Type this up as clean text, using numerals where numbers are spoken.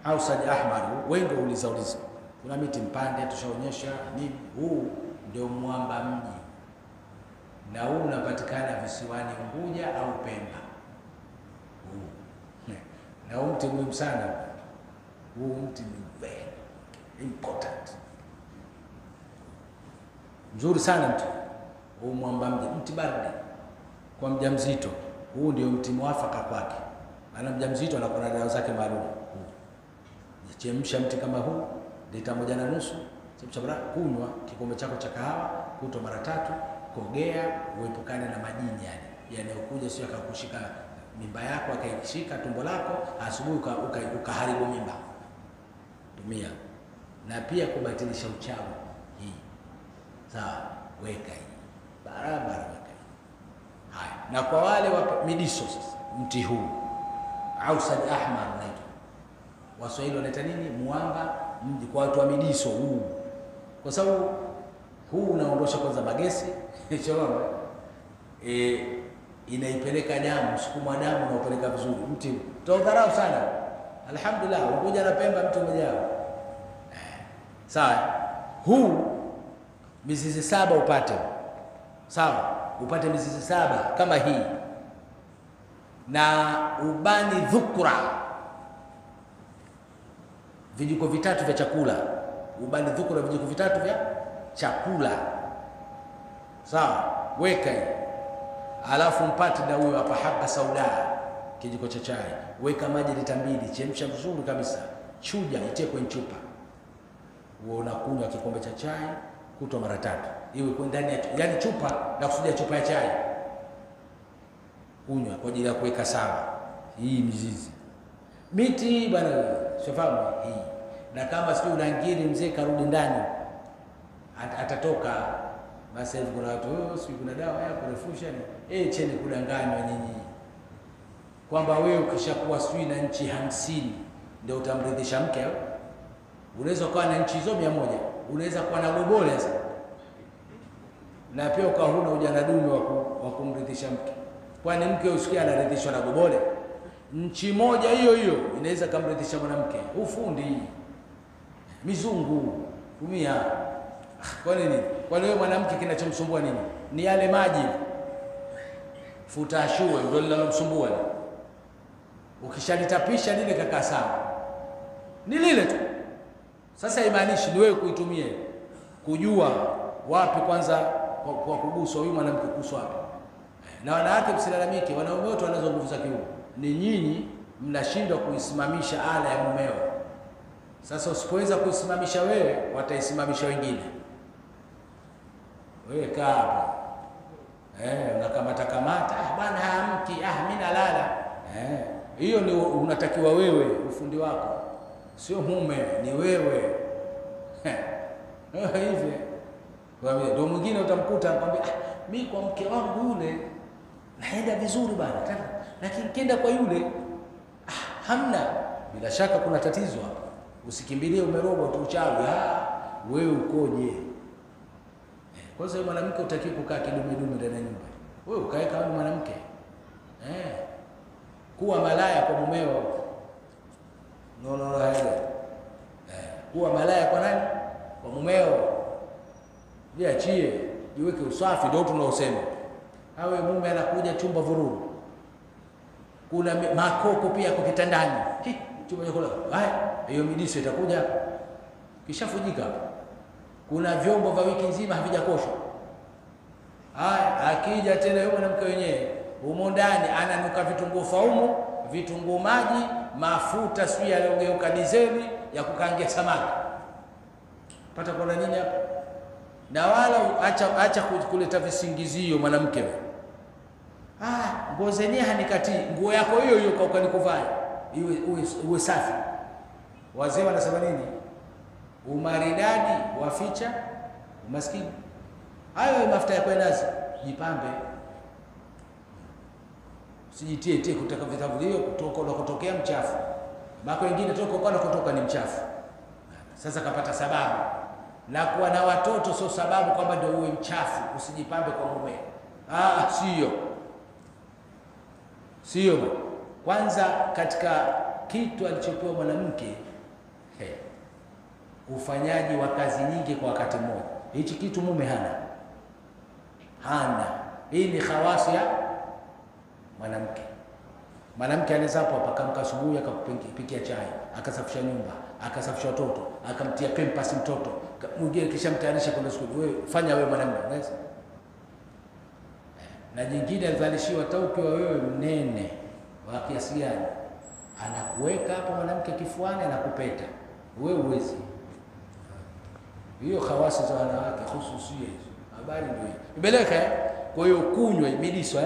Ausad ahmar, wengi uliza kuna miti mpande tushaonyesha nini. Huu ndio mwamba mji, na huu unapatikana visiwani Unguja au Pemba. Na huu mti muhimu sana, huu mti ni very important, mzuri sana mti huu. Mwamba mji, mti baridi kwa mjamzito, huu ndio mti mwafaka kwake. Ana mjamzito anakuwa na dawa zake maalum. Chemsha mti kama huu lita 1.5, chemsha bara, kunywa kikombe chako cha kahawa kuto mara 3, kogea, uepukane na majini yanayokuja sio akakushika mimba yako akaishika tumbo lako asubuhi ukaharibu mimba. Tumia. Na pia kubatilisha uchawi hii. Sawa, weka hii. Barabara weka hii. Haya, na kwa wale wa midiso sasa, mti huu Ausad ahmar unaitwa. Waswahili wanaita nini? Mwamba mji, kwa watu wa midiso huu. Kwa sababu huu unaondosha kwanza magesi, inaipeleka damu, msukumo wa damu unaopeleka vizuri. Mti tutaudharau sana. Alhamdulillah, Unguja na Pemba mti umejaa. Sawa. Huu mizizi 7 upate. Sawa, upate mizizi 7 kama hii. Na ubani dhukra, vijiko 3 vya chakula. Ubani dhukra, vijiko 3 vya chakula. Sawa, weka hii. Alafu mpate na huyo hapa haba sauda, kijiko cha chai. Weka maji lita 2, chemsha vizuri kabisa. Chuja, itie kwenye chupa. Wewe unakunywa kikombe cha chai kutwa mara 3. Iwe kwa ndani ya yani chupa, na kusudia chupa ya chai. Kunywa kwa ajili ya kuweka sawa hii mizizi. Miti bwana, shafahamu hii. Na kama sio unangiri mzee karudi ndani, atatoka. Basi hivi kuna watu sio, kuna dawa ya kurefusha ni cheni kudanganywa nyinyi kwamba wewe ukishakuwa sio na nchi 50 ndio utamridhisha mke. Unaweza kuwa na nchi hizo 100, unaweza kuwa na gobole sasa, na pia ukawa huna ujana dume wa kumridhisha mke. Kwani mke usikia anaridhishwa na gobole? Nchi moja hiyo hiyo inaweza kumridhisha mwanamke. Ufundi mizungu tumia. Kwa nini? Kwa nini mwanamke kinachomsumbua nini? Ni yale maji. Futa ashue ndio linalomsumbua. Ukishalitapisha lile kaka sawa, ni lile tu. Sasa imaanishi ni wewe kuitumia, kujua wapi kwanza kwa kuguswa huyu mwanamke, kuguswa wapi. Na wanawake msilalamike, wanaume wote wanazo nguvu za kiume. Ni nyinyi mnashindwa kuisimamisha ala ya mumeo. Sasa usipoweza kuisimamisha wewe, wataisimamisha wengine. Wewe kaa hapa. Unakamata bwana haamki, mimi nalala. Hiyo ni unatakiwa wewe, ufundi wako. Sio mume, ni wewe. Hivi. Ndio mwingine utamkuta akwambia, mimi kwa mke wangu yule naenda vizuri bana. Lakini kenda kwa yule hamna. Bila shaka kuna tatizo hapa. Usikimbilie umerogwa tu uchawi. Wewe ukoje? Kwa sababu mwanamke utakiwa kukaa kidume ndani ya nyumba. Wewe ukae kama mwanamke. Kuwa malaya kwa mumeo. No haja. Kuwa malaya kwa nani? Kwa mumeo. Jiachie, jiweke usafi, ndio tunaosema. Hawe mume anakuja chumba vurugu. Kuna makoko pia kwa kitandani. Chumba cha kulala. Hiyo midiso itakuja kishafujika. Kuna vyombo vya wiki nzima havijakoshwa. Akija tena yule mwanamke wenyewe, humo ndani ananuka vitunguu saumu, vitunguu maji, mafuta sio yaliyogeuka dizeli ya kukaangia samaki. Pata kwa nini hapa? Na wala acha kuleta visingizio mwanamke wewe. Nguo zenyewe hanikati, nguo yako hiyo hiyo ukanikuvaa. Uwe safi. Wazee wanasema nini? Umaridadi waficha umaskini. Hayo mafuta ya kwenazi, jipambe. Usijitie kutaka vitavulio kutoka unakotokea mchafu. Bako wengine kutoka ni mchafu. Sasa kapata sababu. Na kuwa na watoto sio sababu kwamba ndio uwe mchafu, usijipambe kwa mume. Sio. Kwanza katika kitu alichopewa mwanamke ufanyaji wa kazi nyingi kwa wakati mmoja. Hichi kitu mume hana. Hii ni khawasi ya mwanamke. Mwanamke anaweza hapo akamka asubuhi akakupikia chai, akasafisha nyumba, akasafisha watoto, akamtia pampers mtoto, mwingine kisha mtayarisha kwenda shule. Wewe fanya wewe mwanamume, unaweza? Na jingine alizalishiwa hata ukiwa wewe mnene wa kiasi gani, anakuweka hapo mwanamke kifuani, anakupeta wewe, uwezi. Hiyo khawasi za wanawake hususia hizo. Habari ndio hiyo. Ibeleka. Kwa hiyo kunywa ibidiswa